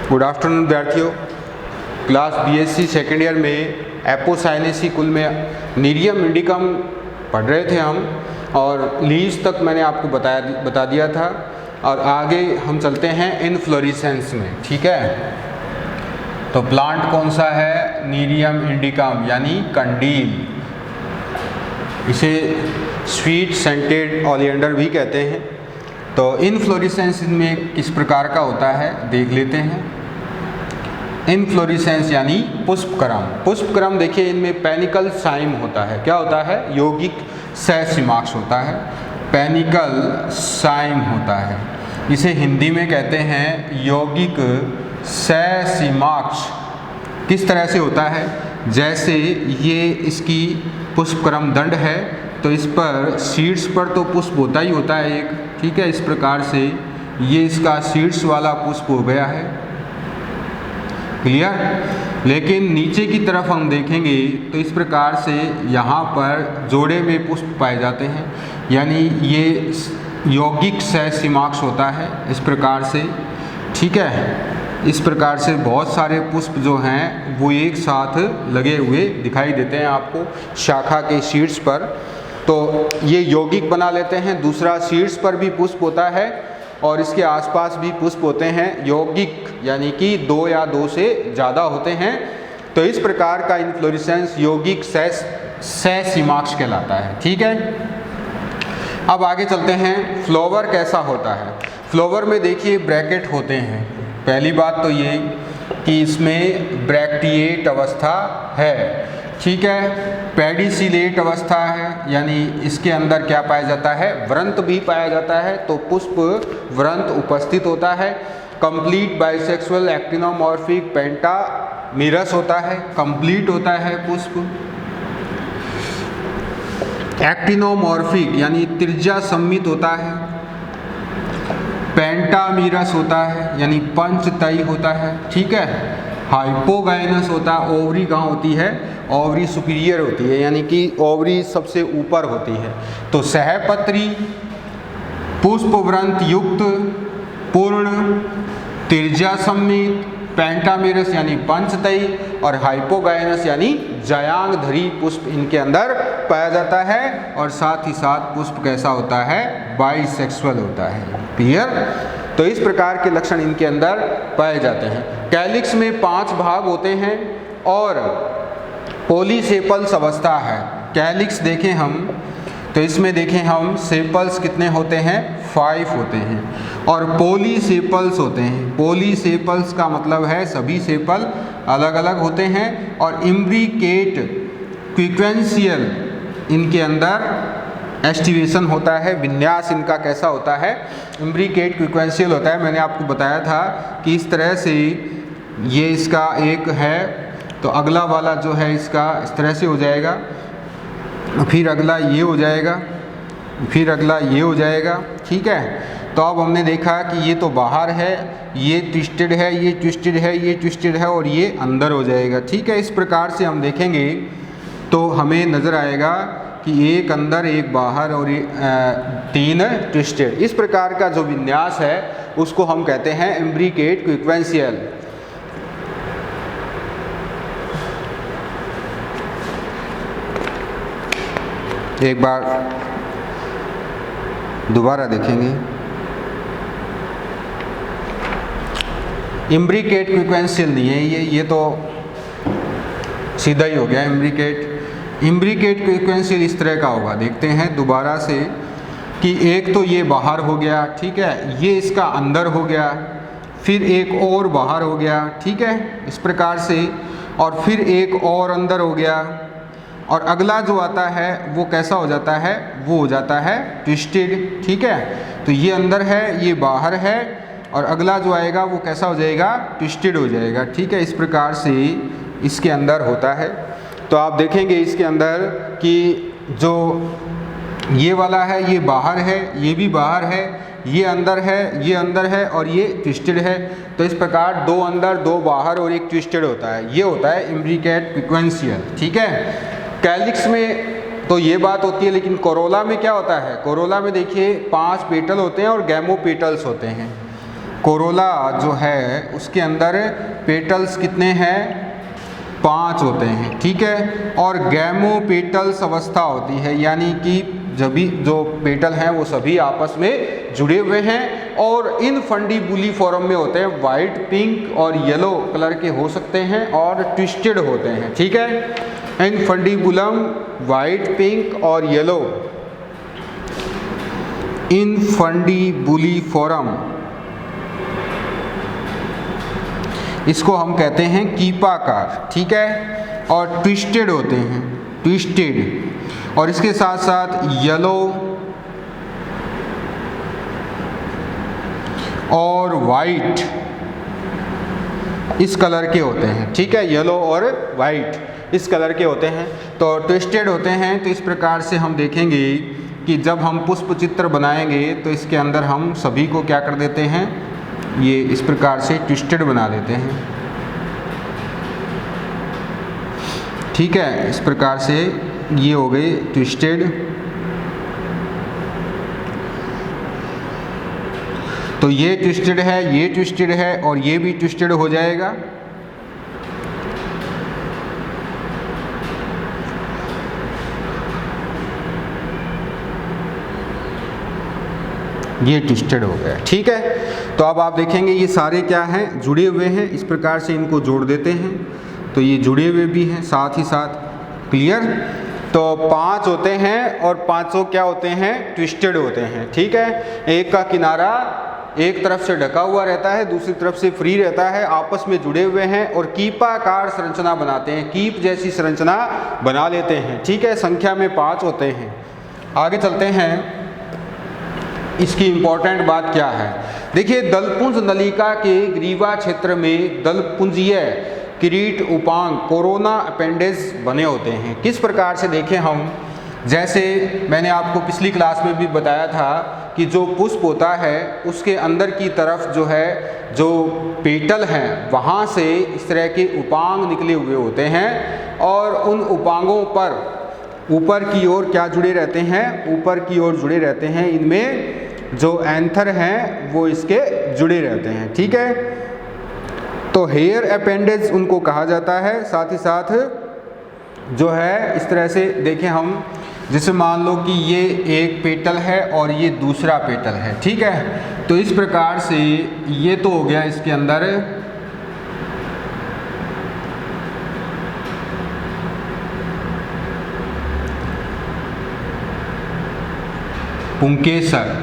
Good afternoon विद्यार्थियों। Class BSc second year में Apocynaceae कुल में नीरियम इंडिकम पढ़ रहे थे हम, और लीव्स तक मैंने आपको बता दिया था, और आगे हम चलते हैं इनफ्लोरेसेंस में। ठीक है, तो प्लांट कौन सा है? नीरियम इंडिकम यानी कंडील। इसे स्वीट सेंटेड ओलियंडर भी कहते हैं। तो इनफ्लोरेसेंस में किस प्रकार का होता है देख लेते हैं। इनफ्लोरेसेंस यानी पुष्पक्रम। पुष्पक्रम देखिए, इनमें पेनिकल साइम होता है। क्या होता है? यौगिक सहसीमाक्ष होता है, पेनिकल साइम होता है। इसे हिंदी में कहते हैं यौगिक सहसीमाक्ष। किस तरह से होता है? जैसे ये इसकी पुष्पक्रम दंड है, तो इस पर शीर्ष पर तो पुष्प होता ही होता है एक। ठीक है, इस प्रकार से ये इसका शीर्ष वाला पुष्प हो गया है। क्लियर? लेकिन नीचे की तरफ हम देखेंगे तो इस प्रकार से यहाँ पर जोड़े में पुष्प पाए जाते हैं, यानी ये यौगिक सहसीमाक्ष होता है इस प्रकार से। ठीक है, इस प्रकार से बहुत सारे पुष्प जो हैं वो एक साथ लगे हुए दिखाई देते हैं आपको शाखा के शीर्ष पर। तो ये यौगिक बना लेते हैं। दूसरा, शीर्ष पर भी पुष्प होता है और इसके आसपास भी पुष्प होते हैं यौगिक, यानी कि 2 या 2 से ज़्यादा होते हैं। तो इस प्रकार का इनफ्लोरेसेंस यौगिक सहसीमाक्ष कहलाता है। ठीक है, अब आगे चलते हैं। फ्लावर कैसा होता है? फ्लावर में देखिए ब्रैकेट होते हैं। पहली बात तो ये कि इसमें ब्रैक्टिएट अवस्था है। ठीक है, पेडिसिलेट अवस्था है, यानी इसके अंदर क्या पाया जाता है? व्रंत भी पाया जाता है, तो पुष्प व्रंत उपस्थित होता है। कंप्लीट बाइसेक्सुअल एक्टिनोमॉर्फिक पेंटामिरस होता है, कंप्लीट होता है पुष्प। एक्टिनोमॉर्फिक यानी त्रिज्या सम्मित होता है। पेंटामिरस होता है यानी पंचतई होता है। ठीक है, हाइपोगाइनस होता है। ओवरी कहाँ होती है? ओवरी सुपीरियर होती है, यानी कि ओवरी सबसे ऊपर होती है। तो सहपत्री, पुष्पव्रंत युक्त, पूर्ण, त्रिज्या सम्मित, पेंटामिरस यानी पंचतई, और हाइपोगाइनस यानी जयांगधरी पुष्प इनके अंदर पाया जाता है। और साथ ही साथ पुष्प कैसा होता है? बाइसेक्सुअल होता है। क्लियर? तो इस प्रकार के लक्षण इनके अंदर पाए जाते हैं। कैलिक्स में 5 भाग होते हैं और पॉलीसेपल्स अवस्था है। कैलिक्स देखें हम तो इसमें देखें हम सेपल्स कितने होते हैं? 5 होते हैं, और पॉलीसेपल्स होते हैं। पॉलीसेपल्स का मतलब है सभी सेपल अलग अलग होते हैं। और इम्ब्रिकेट क्विक्वेंशियल इनके अंदर एस्टिवेशन होता है। विन्यास इनका कैसा होता है? इम्ब्रिकेट क्विक्वेंशियल होता है। मैंने आपको बताया था कि इस तरह से ये इसका एक है, तो अगला वाला जो है इसका इस तरह से हो जाएगा, फिर अगला ये हो जाएगा, फिर अगला ये हो जाएगा। ठीक है, तो अब हमने देखा कि ये तो बाहर है, ये ट्विस्टेड है, ये ट्विस्टेड है, ये ट्विस्टेड है, और ये अंदर हो जाएगा। ठीक है, इस प्रकार से हम देखेंगे तो हमें नज़र आएगा कि एक अंदर, एक बाहर, और 3 ट्विस्टेड। इस प्रकार का जो विन्यास है उसको हम कहते हैं इम्ब्रिकेट क्विक्वेंशियल। एक बार दोबारा देखेंगे। इम्ब्रिकेट क्विक्वेंशियल नहीं है ये तो सीधा ही हो गया इम्ब्रिकेट क्विक्वेंशियल इस तरह का होगा। देखते हैं दोबारा से कि एक तो ये बाहर हो गया, ठीक है, ये इसका अंदर हो गया, फिर एक और बाहर हो गया। ठीक है, इस प्रकार से, और फिर एक और अंदर हो गया, और अगला जो आता है वो कैसा हो जाता है? वो हो जाता है ट्विस्टेड। ठीक है, तो ये अंदर है, ये बाहर है, और अगला जो आएगा वो कैसा हो जाएगा? ट्विस्टेड हो जाएगा। ठीक है, इस प्रकार से इसके अंदर होता है। तो आप देखेंगे इसके अंदर कि जो ये वाला है ये बाहर है, ये भी बाहर है, ये अंदर है, ये अंदर है, और ये ट्विस्टेड है। तो इस प्रकार 2 अंदर, 2 बाहर और एक ट्विस्टेड होता है। ये होता है इम्ब्रिकेट क्विक्वेंशियल। ठीक है, कैलिक्स में तो ये बात होती है, लेकिन कोरोला में क्या होता है? कोरोला में देखिए 5 पेटल होते हैं और गैमोपेटल्स होते हैं। कोरोला जो है उसके अंदर पेटल्स कितने हैं? 5 होते हैं, ठीक है। और गैमो पेटल्स अवस्था होती है, यानी कि जब भी जो पेटल हैं वो सभी आपस में जुड़े हुए हैं और इन फंडीबुलिफॉर्म में होते हैं। वाइट, पिंक और येलो कलर के हो सकते हैं और ट्विस्टेड होते हैं, ठीक है। इन फंडीबुलम वाइट, पिंक और येलो, इन फंडीबुलिफॉर्म, इसको हम कहते हैं कीपाकार, ठीक है। और ट्विस्टेड होते हैं, ट्विस्टेड। और इसके साथ साथ येलो और वाइट इस कलर के होते हैं, ठीक है। येलो और वाइट इस कलर के होते हैं, तो ट्विस्टेड होते हैं। तो इस प्रकार से हम देखेंगे कि जब हम पुष्प चित्र बनाएंगे तो इसके अंदर हम सभी को क्या कर देते हैं, ये इस प्रकार से ट्विस्टेड बना देते हैं, ठीक है। इस प्रकार से ये हो गए ट्विस्टेड। तो ये ट्विस्टेड है, ये ट्विस्टेड है और ये भी ट्विस्टेड हो जाएगा। ये ट्विस्टेड हो गया, ठीक है। तो अब आप देखेंगे ये सारे क्या हैं, जुड़े हुए हैं। इस प्रकार से इनको जोड़ देते हैं तो ये जुड़े हुए भी हैं साथ ही साथ, क्लियर। तो 5 होते हैं और पांचों क्या होते हैं, ट्विस्टेड होते हैं, ठीक है। एक का किनारा एक तरफ से ढका हुआ रहता है, दूसरी तरफ से फ्री रहता है, आपस में जुड़े हुए हैं और कीपाकार संरचना बनाते हैं, कीप जैसी संरचना बना लेते हैं, ठीक है। संख्या में 5 होते हैं। आगे चलते हैं, इसकी इंपॉर्टेंट बात क्या है। देखिए, दलपुंज नलिका के ग्रीवा क्षेत्र में दलपुंजीय किरीट उपांग कोरोना अपेंडेज बने होते हैं। किस प्रकार से देखें हम, जैसे मैंने आपको पिछली क्लास में भी बताया था कि जो पुष्प होता है उसके अंदर की तरफ जो है, जो पेटल हैं वहाँ से इस तरह के उपांग निकले हुए होते हैं और उन उपांगों पर ऊपर की ओर क्या जुड़े रहते हैं, ऊपर की ओर जुड़े रहते हैं। इनमें जो एंथर हैं वो इसके जुड़े रहते हैं, ठीक है। तो हेयर अपेंडेज उनको कहा जाता है। साथ ही साथ जो है इस तरह से देखें हम, जैसे मान लो कि ये एक पेटल है और ये दूसरा पेटल है, ठीक है। तो इस प्रकार से ये तो हो गया इसके अंदर पुंकेसर,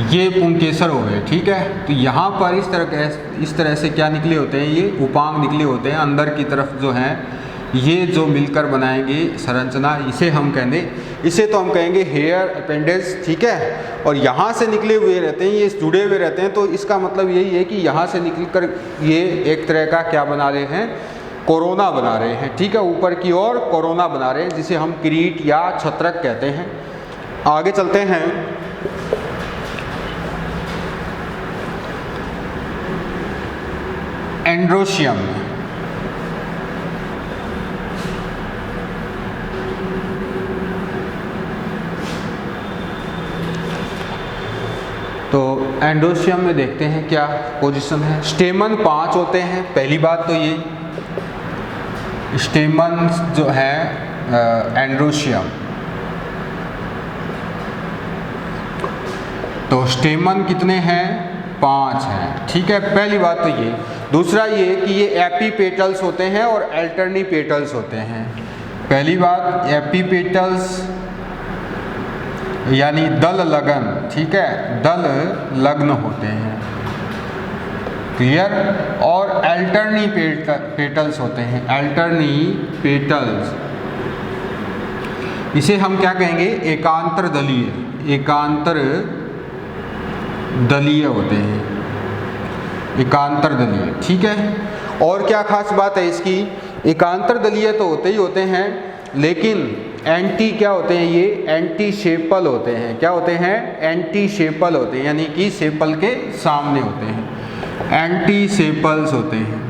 ये पुंकेसर हो गए, ठीक है। तो यहाँ पर इस तरह से क्या निकले होते हैं, ये उपांग निकले होते हैं अंदर की तरफ जो हैं, ये जो मिलकर बनाएंगे संरचना, इसे हम कहेंगे हेयर अपेंडेज, ठीक है। और यहाँ से निकले हुए रहते हैं, ये जुड़े हुए रहते हैं। तो इसका मतलब यही है कि यहाँ से निकलकर ये एक तरह का क्या बना रहे हैं, कोरोना बना रहे हैं, ठीक है। ऊपर की ओर कोरोना बना रहे हैं, जिसे हम किरीट या छत्रक कहते हैं। आगे चलते हैं, एंड्रोशियम। तो एंड्रोशियम में देखते हैं क्या पोजीशन है। स्टेमन 5 होते हैं, पहली बात तो ये स्टेमन जो है एंड्रोशियम, तो स्टेमन कितने हैं, 5 हैं, ठीक है। पहली बात तो ये। दूसरा ये कि ये एपीपेटल्स होते हैं और अल्टरनी पेटल्स होते हैं। पहली बात, एपीपेटल्स यानी दल लगन, ठीक है, दल लग्न होते हैं, क्लियर। और अल्टरनी पेटल्स होते हैं, अल्टरनी पेटल्स, इसे हम क्या कहेंगे, एकांतर दलीय, एकांतर दलीय होते हैं, एकांतर दलीय, ठीक है। और क्या खास बात है इसकी, एकांतर दलीय तो होते ही होते हैं, लेकिन एंटी क्या होते हैं, ये एंटी शेपल होते हैं। क्या होते हैं, एंटी शेपल होते हैं, यानी कि शेपल के सामने होते हैं, एंटी शेपल्स होते हैं,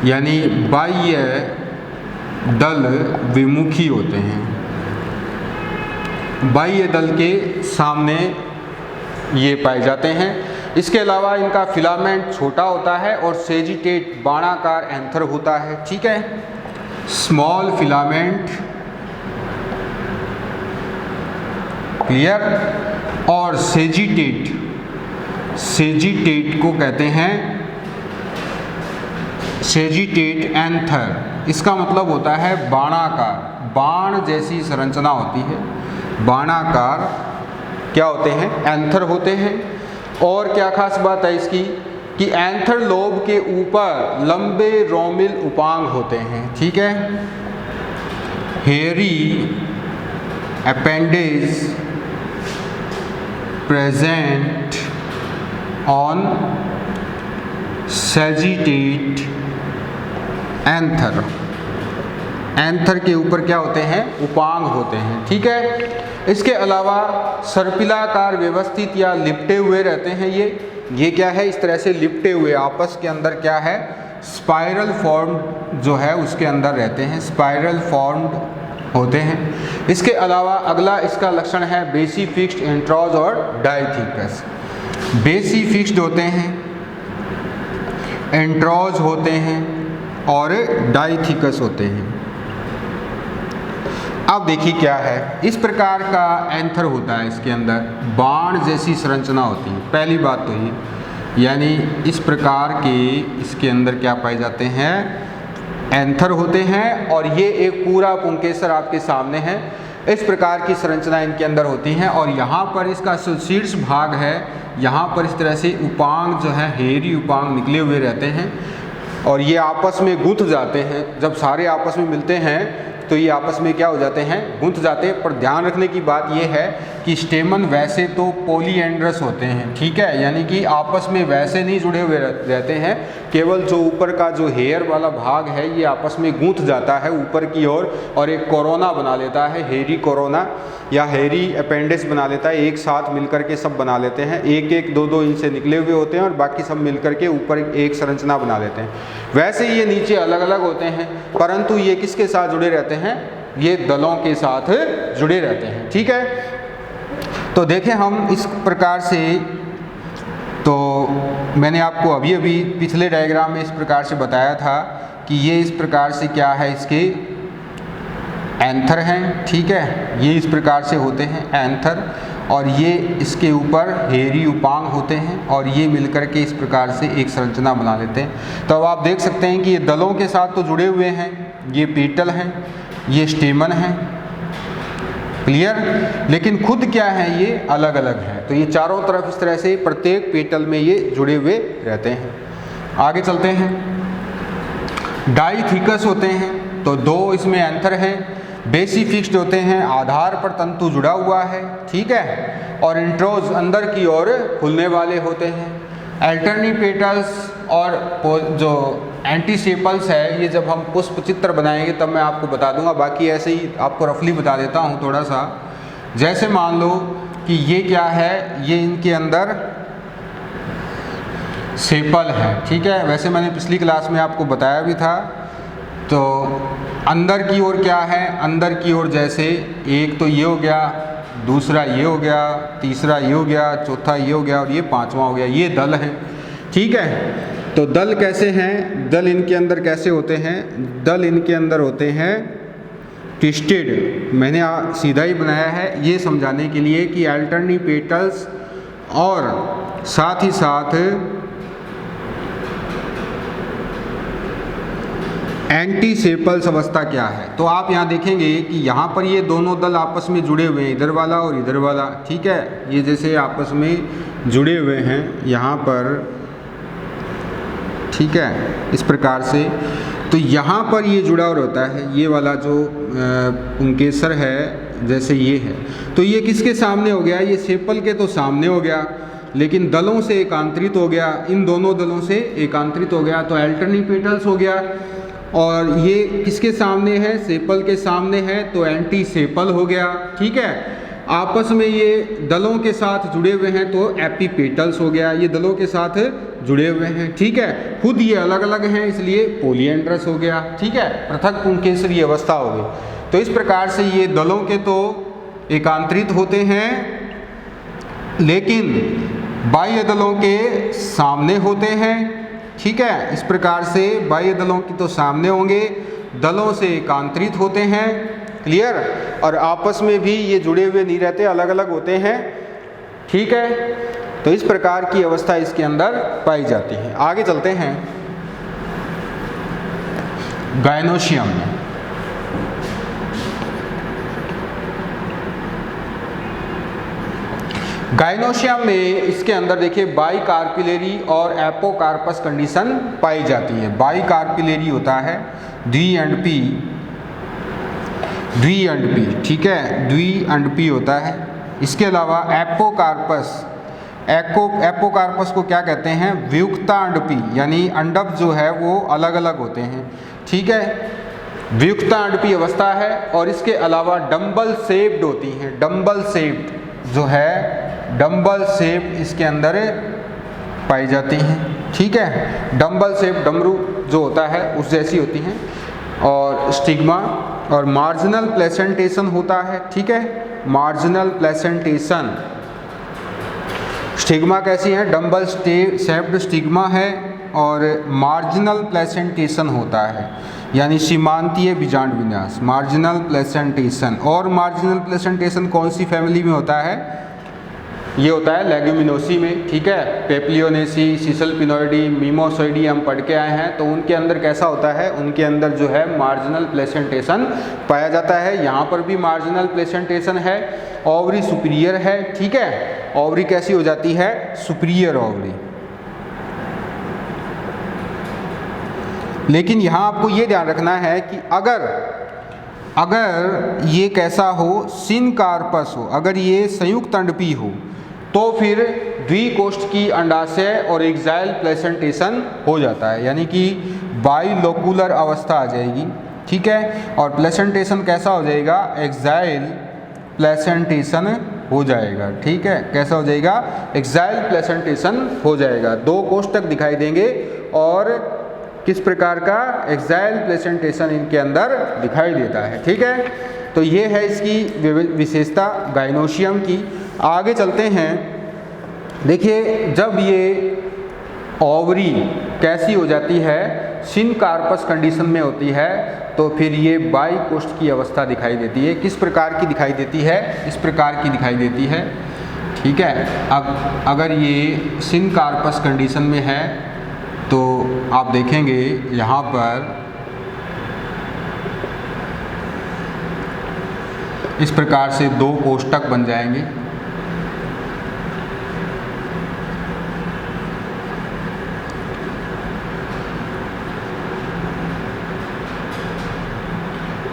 यानी बाह्य दल विमुखी होते हैं, बाह्य दल के सामने ये पाए जाते हैं। इसके अलावा इनका फिलामेंट छोटा होता है और सेजिटेट बाणाकार एंथर होता है। ठीक है, स्मॉल फिलामेंट, क्लियर, और सेजिटेट को कहते हैं सेजिटेट एंथर। इसका मतलब होता है बाणाकार, बाण जैसी संरचना होती है, बाणाकार क्या होते हैं, एंथर होते हैं। और क्या खास बात है इसकी कि एंथर लोब के ऊपर लंबे रोमिल उपांग होते हैं। ठीक है, hairy appendage present on sagittate anther, anther के ऊपर क्या होते हैं, उपांग होते हैं। ठीक है, इसके अलावा सर्पिलाकार व्यवस्थित या लिपटे हुए रहते हैं। ये क्या है, इस तरह से लिपटे हुए आपस के अंदर क्या है, स्पाइरल फॉर्म जो है उसके अंदर रहते हैं, स्पाइरल फॉर्म्ड होते हैं। इसके अलावा अगला इसका लक्षण है बेसी फिक्स्ड एंट्रोज और डाइथिकस। बेसी फिक्स्ड होते हैं, एंट्रोज होते हैं और डाइथिकस होते हैं। अब देखिए क्या है, इस प्रकार का एंथर होता है, इसके अंदर बाण जैसी संरचना होती है। पहली बात तो ये, यानी इस प्रकार के इसके अंदर क्या पाए जाते हैं, एंथर होते हैं। और ये एक पूरा पुंकेसर आपके सामने है, इस प्रकार की संरचना इनके अंदर होती हैं। और यहाँ पर इसका शीर्ष भाग है, यहाँ पर इस तरह से उपांग जो है, हेयरी उपांग निकले हुए रहते हैं और ये आपस में गुंथ जाते हैं। जब सारे आपस में मिलते हैं तो ये आपस में क्या हो जाते हैं, गुंथ जाते हैं। पर ध्यान रखने की बात ये है कि स्टेमन वैसे तो पॉलीएंड्रस होते हैं। ठीक है, यानी कि आपस में वैसे नहीं जुड़े हुए रहते हैं, केवल जो ऊपर का जो हेयर वाला भाग है ये आपस में गूंथ जाता है ऊपर की ओर और एक कोरोना बना लेता है, हेयरी कोरोना या हेयरी अपेंडिक्स बना लेता है। एक साथ मिलकर के सब बना लेते हैं, एक एक दो दो इनसे निकले हुए होते हैं और बाकी सब मिलकर के ऊपर एक संरचना बना लेते हैं। वैसे ये नीचे अलग अलग होते हैं, परंतु ये किसके साथ जुड़े रहते हैं, ये दलों के साथ जुड़े रहते हैं। ठीक है, तो देखें हम इस प्रकार से, तो मैंने आपको अभी अभी पिछले डायग्राम में इस प्रकार से बताया था कि ये इस प्रकार से क्या है, इसके एंथर हैं। ठीक है, ये इस प्रकार से होते हैं एंथर और ये इसके ऊपर हेयरी उपांग होते हैं और ये मिलकर के इस प्रकार से एक संरचना बना लेते हैं। तो अब आप देख सकते हैं कि ये दलों के साथ तो जुड़े हुए हैं, ये पेटल हैं, ये स्टेमन हैं, क्लियर, लेकिन खुद क्या है, ये अलग अलग है। तो ये चारों तरफ इस तरह से प्रत्येक पेटल में ये जुड़े हुए रहते हैं। आगे चलते हैं, डाइथिकस होते हैं, तो दो इसमें एंथर हैं, बेसी फिक्स्ड होते हैं, आधार पर तंतु जुड़ा हुआ है। ठीक है, और इंट्रोज अंदर की ओर खुलने वाले होते हैं। अल्टरनी पेटल्स और जो एंटीसेपल्स है, ये जब हम पुष्प चित्र बनाएंगे तब मैं आपको बता दूंगा, बाकी ऐसे ही आपको रफली बता देता हूँ थोड़ा सा। जैसे मान लो कि ये क्या है, ये इनके अंदर सेपल है। ठीक है, वैसे मैंने पिछली क्लास में आपको बताया भी था। तो अंदर की ओर क्या है, अंदर की ओर जैसे एक तो ये हो गया, दूसरा ये हो गया, तीसरा ये हो गया, चौथा ये हो गया और ये पांचवा हो गया, ये दल हैं। ठीक है, तो दल कैसे हैं, दल इनके अंदर कैसे होते हैं, दल इनके अंदर होते हैं ट्विस्टेड। मैंने सीधा ही बनाया है ये समझाने के लिए कि अल्टरनी पेटल्स और साथ ही साथ एंटीसेपल्स अवस्था क्या है। तो आप यहाँ देखेंगे कि यहाँ पर ये दोनों दल आपस में जुड़े हुए हैं, इधर वाला और इधर वाला। ठीक है, ये जैसे आपस में जुड़े हुए हैं यहाँ पर, ठीक है, इस प्रकार से। तो यहाँ पर ये जुड़ा हुआ होता है, ये वाला जो पुंकेसर है जैसे ये है, तो ये किसके सामने हो गया, ये सेपल के तो सामने हो गया, लेकिन दलों से एकांतरित हो गया, इन दोनों दलों से एकांतरित हो गया, तो अल्टरनी पेटल्स हो गया। और ये किसके सामने है, सेपल के सामने है, तो एंटी सेपल हो गया। ठीक है, आपस में ये दलों के साथ जुड़े हुए हैं तो एपीपेटल्स हो गया, ये दलों के साथ जुड़े हुए हैं। ठीक है, खुद ये अलग अलग हैं इसलिए पॉलीएंड्रस हो गया। ठीक है, पृथक पुंकेसरी अवस्था हो गई। तो इस प्रकार से ये दलों के तो एकांतरित होते हैं, लेकिन बाह्य दलों के सामने होते हैं। ठीक है, इस प्रकार से बाह्य दलों की तो सामने होंगे, दलों से एकांतरित होते हैं। क्लियर? और आपस में भी ये जुड़े हुए नहीं रहते, अलग अलग होते हैं। ठीक है, तो इस प्रकार की अवस्था इसके अंदर पाई जाती है। आगे चलते हैं गायनोशियम में। गायनोशियम में इसके अंदर देखिए बाइकार्पिलरी और एपोकार्पस कंडीशन पाई जाती है। बाइकार्पिलरी होता है द्विअंडपी, ठीक है, द्विअंडपी होता है। इसके अलावा एपोकार्पस को क्या कहते हैं? व्युक्तांडपी, यानी अंडप जो है वो अलग अलग होते हैं। ठीक है, व्युक्तांडपी अवस्था है। और इसके अलावा डम्बल शेप्ड होती हैं, डम्बल शेप्ड जो है, डम्बल शेप इसके अंदर पाई जाती हैं। ठीक है, डम्बल शेप डमरू जो होता है उस जैसी होती हैं। और स्टिग्मा और मार्जिनल प्लेसेंटेशन होता है। ठीक है, मार्जिनल प्लेसेंटेशन, स्टिग्मा कैसी है? डम्बल शेप्ड स्टिग्मा है और मार्जिनल प्लेसेंटेशन होता है, यानी सीमांतीय बीजांड विन्यास, मार्जिनल प्लेसेंटेशन। और मार्जिनल प्लेसेंटेशन कौन सी फैमिली में होता है? ये होता है लेग्यूमिनोसी में। ठीक है, पेप्लियोनेसी, सिसलपिनोइडी, मिमोसोइडी हम पढ़ के आए हैं, तो उनके अंदर कैसा होता है? उनके अंदर जो है मार्जिनल प्लेसेंटेशन पाया जाता है। यहाँ पर भी मार्जिनल प्लेसेंटेशन है। ओवरी सुपीरियर है। ठीक है, ओवरी कैसी हो जाती है? Superior ovary. लेकिन यहाँ आपको ये ध्यान रखना है कि अगर ये कैसा हो? सिनकार्पस हो, अगर ये संयुक्त अंडपी हो, तो फिर द्विकोष्ठकी अंडाशय और एक्साइल प्लेसेंटेशन हो जाता है, यानी कि बाइलोकुलर अवस्था आ जाएगी। ठीक है, और प्लेसेंटेशन कैसा हो जाएगा? एक्साइल प्लेसेंटेशन हो जाएगा। ठीक है, कैसा हो जाएगा? एक्साइल प्लेसेंटेशन हो जाएगा। दो कोष्ठक दिखाई देंगे और किस प्रकार का एक्साइल प्लेसेंटेशन इनके अंदर दिखाई देता है। ठीक है, तो ये है इसकी विशेषता गायनोशियम की। आगे चलते हैं। देखिए, जब ये ओवरी कैसी हो जाती है? सिनकार्पस कंडीशन में होती है, तो फिर ये बाइकोष्ठ की अवस्था दिखाई देती है। किस प्रकार की दिखाई देती है? इस प्रकार की दिखाई देती है। ठीक है, अब अगर ये सिनकार्पस कंडीशन में है तो आप देखेंगे यहाँ पर इस प्रकार से दो कोष्ठक बन जाएंगे।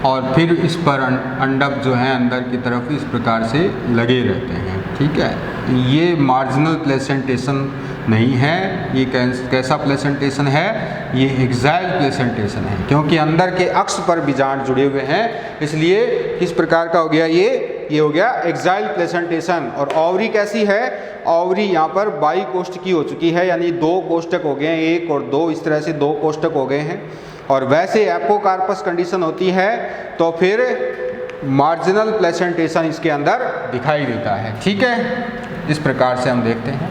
और फिर इस पर अंडक जो है अंदर की तरफ इस प्रकार से लगे रहते हैं। ठीक है, ये मार्जिनल प्लेसेंटेशन नहीं है। ये कैसा प्लेसेंटेशन है? ये एक्साइल प्लेसेंटेशन है, क्योंकि अंदर के अक्ष पर बीजांड जुड़े हुए हैं, इसलिए किस प्रकार का हो गया? ये हो गया एक्साइल प्लेसेंटेशन। और ओवरी कैसी है? ओवरी यहाँ पर बाइकोष्ठ की हो चुकी है, यानी दो कोष्ठक हो गए हैं, एक और दो, इस तरह से दो कोष्ठक हो गए हैं। और वैसे एपोकार्पस कंडीशन होती है तो फिर मार्जिनल प्लेसेंटेशन इसके अंदर दिखाई देता है। ठीक है, इस प्रकार से हम देखते हैं।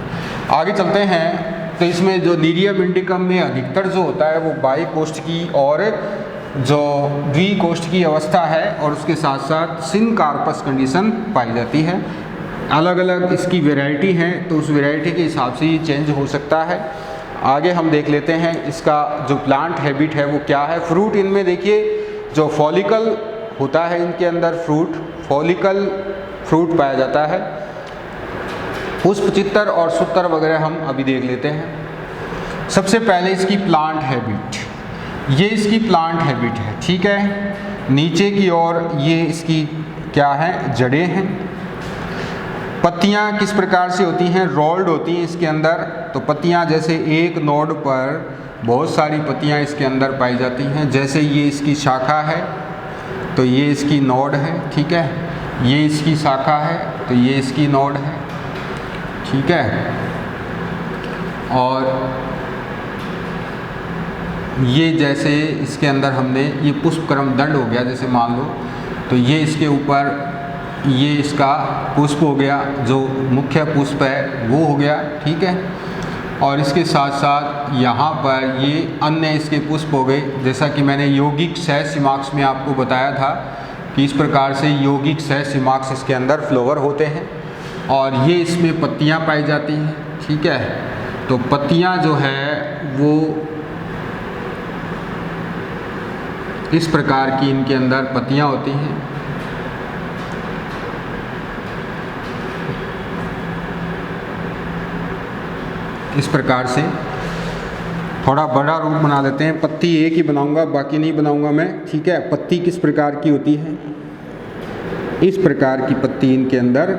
आगे चलते हैं, तो इसमें जो नीरियम इंडिकम में अधिकतर जो होता है वो बाइकोष्ठ की और जो द्विकोष्ठ की अवस्था है, और उसके साथ साथ सिनकार्पस कंडीशन पाई जाती है। अलग अलग इसकी वैरायटी है, तो उस वैरायटी के हिसाब से ये चेंज हो सकता है। आगे हम देख लेते हैं इसका जो प्लांट हैबिट है वो क्या है। फ्रूट इनमें देखिए जो फॉलिकल होता है, इनके अंदर फॉलिकल फ्रूट पाया जाता है। पुष्प, चित्तर और सूत्र वगैरह हम अभी देख लेते हैं। सबसे पहले इसकी प्लांट हैबिट, ये इसकी प्लांट हैबिट है। ठीक है, नीचे की ओर ये इसकी क्या है? जड़ें हैं। पत्तियां किस प्रकार से होती हैं? रोल्ड होती हैं इसके अंदर। तो पत्तियां जैसे एक नोड पर बहुत सारी पत्तियां इसके अंदर पाई जाती हैं। जैसे ये इसकी शाखा है तो ये इसकी नोड है। ठीक है, ये इसकी शाखा है तो ये इसकी नोड है। ठीक है, और ये जैसे इसके अंदर हमने ये पुष्पक्रम दंड हो गया, जैसे मान लो, तो ये इसके ऊपर ये इसका पुष्प हो गया, जो मुख्य पुष्प है वो हो गया, ठीक है। और इसके साथ साथ यहाँ पर ये अन्य इसके पुष्प हो गए, जैसा कि मैंने यौगिक सहस्राक्ष में आपको बताया था कि इस प्रकार से यौगिक सहस्राक्ष इसके अंदर फ्लावर होते हैं और ये इसमें पत्तियाँ पाई जाती हैं, ठीक है। तो पत्तियाँ जो है वो इस प्रकार की इनके अंदर पत्तियाँ होती हैं। इस प्रकार से थोड़ा बड़ा रूप बना लेते हैं। पत्ती एक ही बनाऊंगा, बाकी नहीं बनाऊंगा मैं, ठीक है। पत्ती किस प्रकार की होती है, इस प्रकार की पत्ती इनके अंदर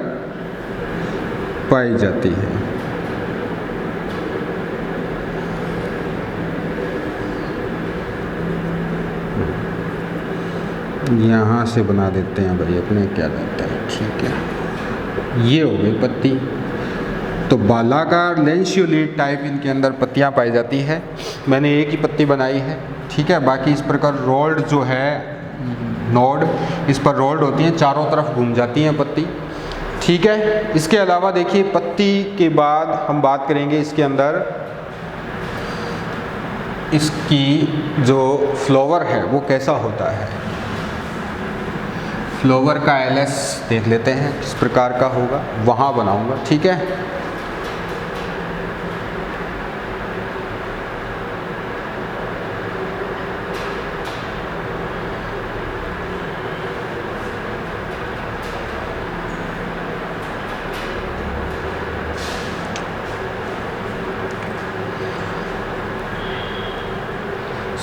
पाई जाती है। यहाँ से बना देते हैं भाई, अपने क्या जाता है, ठीक है। ये हो गई पत्ती। तो बालाकार लैंसियोलेट टाइप इनके अंदर पत्तियाँ पाई जाती है। मैंने एक ही पत्ती बनाई है, ठीक है। बाकी इस प्रकार रोल्ड जो है नोड, इस पर रोल्ड होती हैं, चारों तरफ घूम जाती हैं पत्ती, ठीक है। इसके अलावा देखिए पत्ती के बाद हम बात करेंगे इसके अंदर इसकी जो फ्लावर है वो कैसा होता है। फ्लावर का एलएस देख लेते हैं किस प्रकार का होगा, वहाँ बनाऊंगा, ठीक है।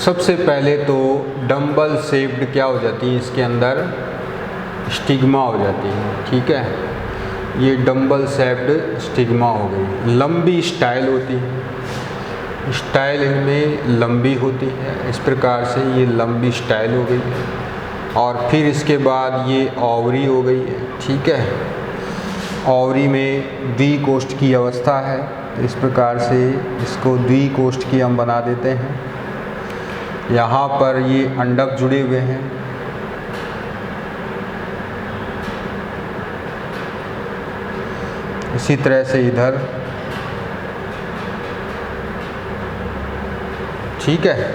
सबसे पहले तो डंबल शेप्ड क्या हो जाती है, इसके अंदर स्टिग्मा हो जाती है, ठीक है। ये डंबल शेप्ड स्टिग्मा हो गई। लंबी स्टाइल होती है, स्टाइल इनमें लंबी होती है, इस प्रकार से ये लंबी स्टाइल हो गई है। और फिर इसके बाद ये ओवरी हो गई है, ठीक है। ओवरी में द्विकोष्ठ की अवस्था है, इस प्रकार से इसको द्विकोष्ठ की हम बना देते हैं। यहाँ पर ये अंडक जुड़े हुए हैं, इसी तरह से इधर, ठीक है।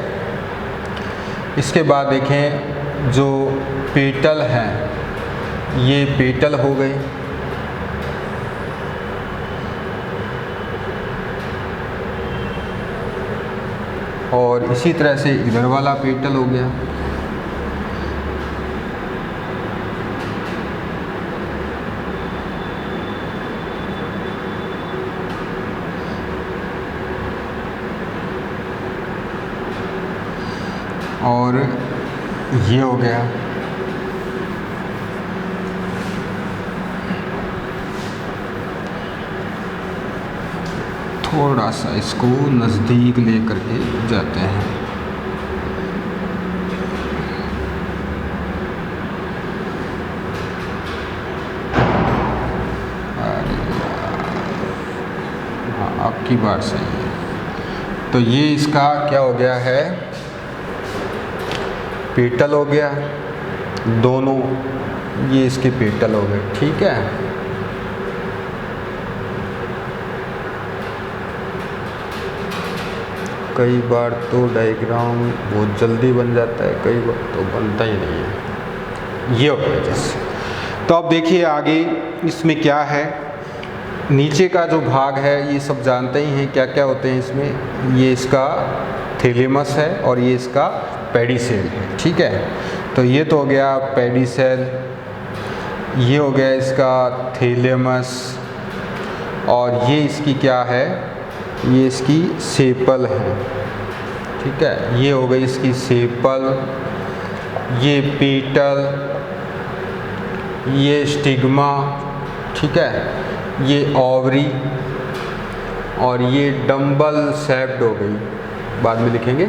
इसके बाद देखें जो पेटल हैं, ये पेटल हो गए। और इसी तरह से इधर वाला पेटल हो गया। और ये हो गया। थोड़ा सा इसको नज़दीक लेकर के जाते हैं। हाँ, आपकी बात सही है। तो ये इसका क्या हो गया है, पेटल हो गया, दोनों ये इसके पेटल हो गए, ठीक है। कई बार तो डायग्राम बहुत जल्दी बन जाता है, कई बार तो बनता ही नहीं है। ये हो गया जैसे। तो अब देखिए आगे इसमें क्या है। नीचे का जो भाग है ये सब जानते ही हैं क्या क्या होते हैं इसमें। ये इसका थैलेमस है और ये इसका पेडिसेल है, ठीक है। तो ये तो हो गया पेडिसेल, ये हो गया इसका थैलेमस, और ये इसकी क्या है, ये इसकी सेपल है, ठीक है। ये हो गई इसकी सेपल, ये पेटल, ये स्टिग्मा, ठीक है, ये ओवरी, और ये डंबल शेप्ड हो गई, बाद में लिखेंगे।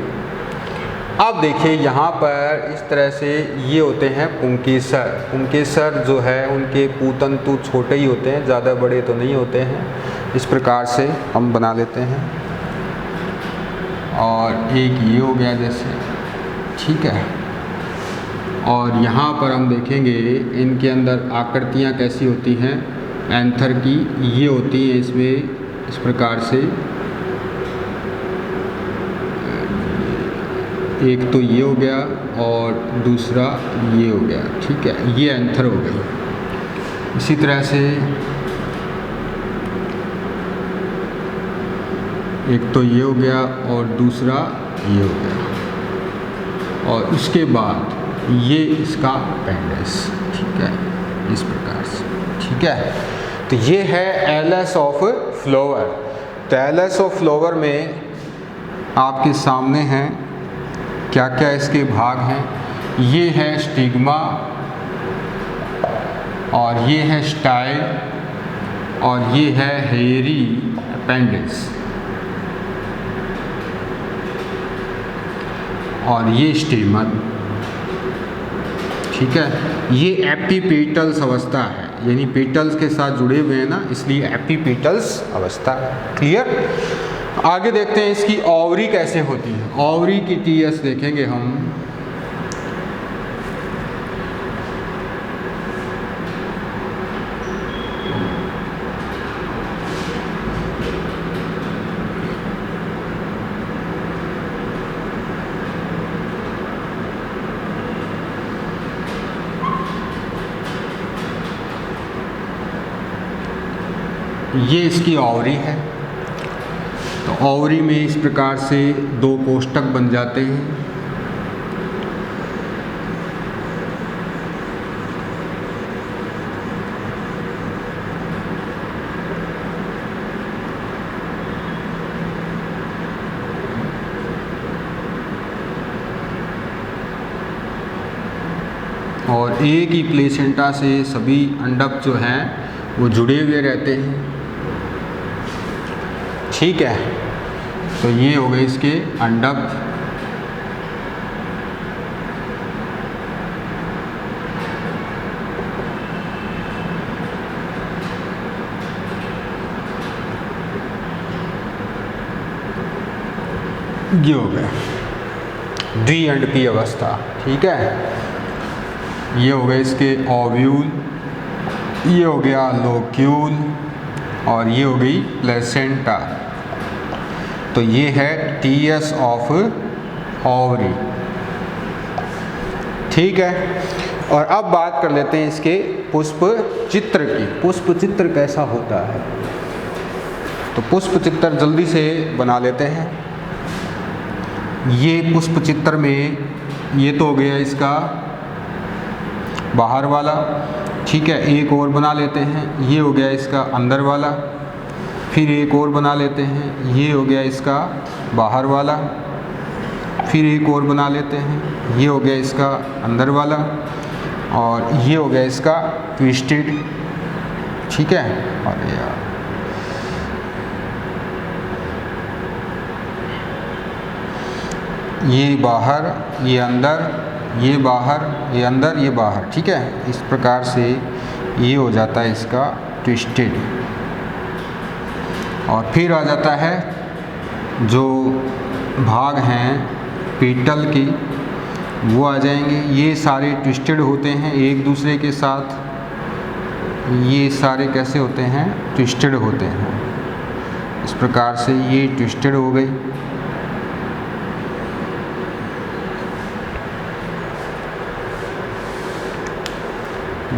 अब देखिए यहाँ पर इस तरह से ये होते हैं पुंकेसर। पुंकेसर जो है उनके पूतंतु छोटे ही होते हैं, ज़्यादा बड़े तो नहीं होते हैं। इस प्रकार से हम बना लेते हैं। और एक ये हो गया जैसे, ठीक है। और यहाँ पर हम देखेंगे इनके अंदर आकृतियाँ कैसी होती हैं एंथर की, ये होती हैं इसमें इस प्रकार से। एक तो ये हो गया और दूसरा ये हो गया, ठीक है, ये एंथर हो गई। इसी तरह से एक तो ये हो गया और दूसरा ये हो गया, और उसके बाद ये इसका अपेंडिक्स, ठीक है, इस प्रकार से, ठीक है। तो ये है एलएस ऑफ फ्लावर। तो एलएस ऑफ फ्लावर में आपके सामने हैं क्या क्या इसके भाग हैं। ये है स्टिग्मा, और ये है स्टाइल, और ये है हेयरी अपेंडिक्स, और ये स्टेमन, ठीक है। ये एपिपेटल्स अवस्था है, यानी पेटल्स के साथ जुड़े हुए हैं ना, इसलिए एपिपेटल्स अवस्था। क्लियर। आगे देखते हैं इसकी ओवरी कैसे होती है। ओवरी की टीएस देखेंगे हम। ये इसकी ओवरी है। तो ओवरी में इस प्रकार से दो कोष्ठक बन जाते हैं। और एक ही प्लेसेंटा से सभी अंडक जो हैं वो जुड़े हुए रहते हैं, ठीक है। तो ये हो गए इसके अंडक। ये हो गए द्विअंडकीय अवस्था, ठीक है। ये हो गए इसके ओव्यूल, ये हो गया लोक्यूल, और ये हो गई प्लेसेंटा। तो ये है टीएस ऑफ ओवरी, ठीक है। और अब बात कर लेते हैं इसके पुष्प चित्र की। पुष्प चित्र कैसा होता है, तो पुष्प चित्र जल्दी से बना लेते हैं। ये पुष्प चित्र में ये तो हो गया इसका बाहर वाला, ठीक है। एक और बना लेते हैं, ये हो गया इसका अंदर वाला। फिर एक और बना लेते हैं, ये हो गया इसका बाहर वाला। फिर एक और बना लेते हैं, ये हो गया इसका अंदर वाला, और ये हो गया इसका ट्विस्टेड, ठीक है। और ये बाहर, ये अंदर, ये बाहर, ये अंदर, ये बाहर, ठीक है। इस प्रकार से ये हो जाता है इसका ट्विस्टेड। और फिर आ जाता है जो भाग हैं पेटल के, वो आ जाएंगे। ये सारे ट्विस्टेड होते हैं एक दूसरे के साथ। ये सारे कैसे होते हैं, ट्विस्टेड होते हैं। इस प्रकार से ये ट्विस्टेड हो गई।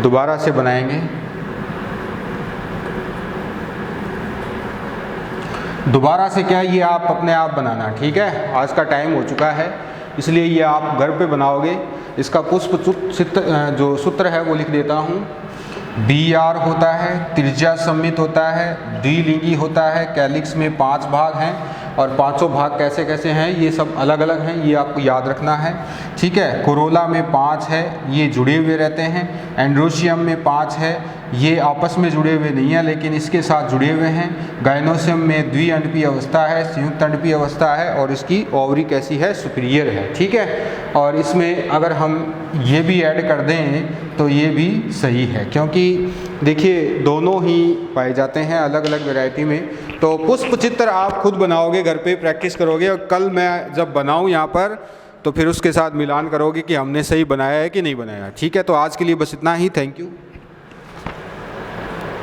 दोबारा से बनाएंगे। दोबारा से क्या, ये आप अपने आप बनाना, ठीक है। आज का टाइम हो चुका है, इसलिए ये आप घर पे बनाओगे। इसका पुष्प चित्र जो सूत्र है वो लिख देता हूँ। BR होता है, त्रिज्या सम्मित होता है, द्विलिंगी होता है, कैलिक्स में 5 भाग हैं, और पांचों भाग कैसे कैसे हैं ये सब अलग अलग हैं, ये आपको याद रखना है, ठीक है। कोरोला में 5 है, ये जुड़े हुए रहते हैं। एंड्रोशियम में 5 है, ये आपस में जुड़े हुए नहीं है लेकिन इसके साथ जुड़े हुए हैं। गायनोसियम में द्विअंडकीय अवस्था है, संयुक्त अंडकीय अवस्था है, और इसकी ओवरी कैसी है, सुपीरियर है, ठीक है। और इसमें अगर हम ये भी ऐड कर दें तो ये भी सही है, क्योंकि देखिए दोनों ही पाए जाते हैं अलग अलग वैरायटी में। तो पुष्प चित्र आप खुद बनाओगे, घर पे प्रैक्टिस करोगे, और कल मैं जब बनाऊँ यहाँ पर तो फिर उसके साथ मिलान करोगे कि हमने सही बनाया है कि नहीं बनाया। ठीक है, तो आज के लिए बस इतना ही। Thank you.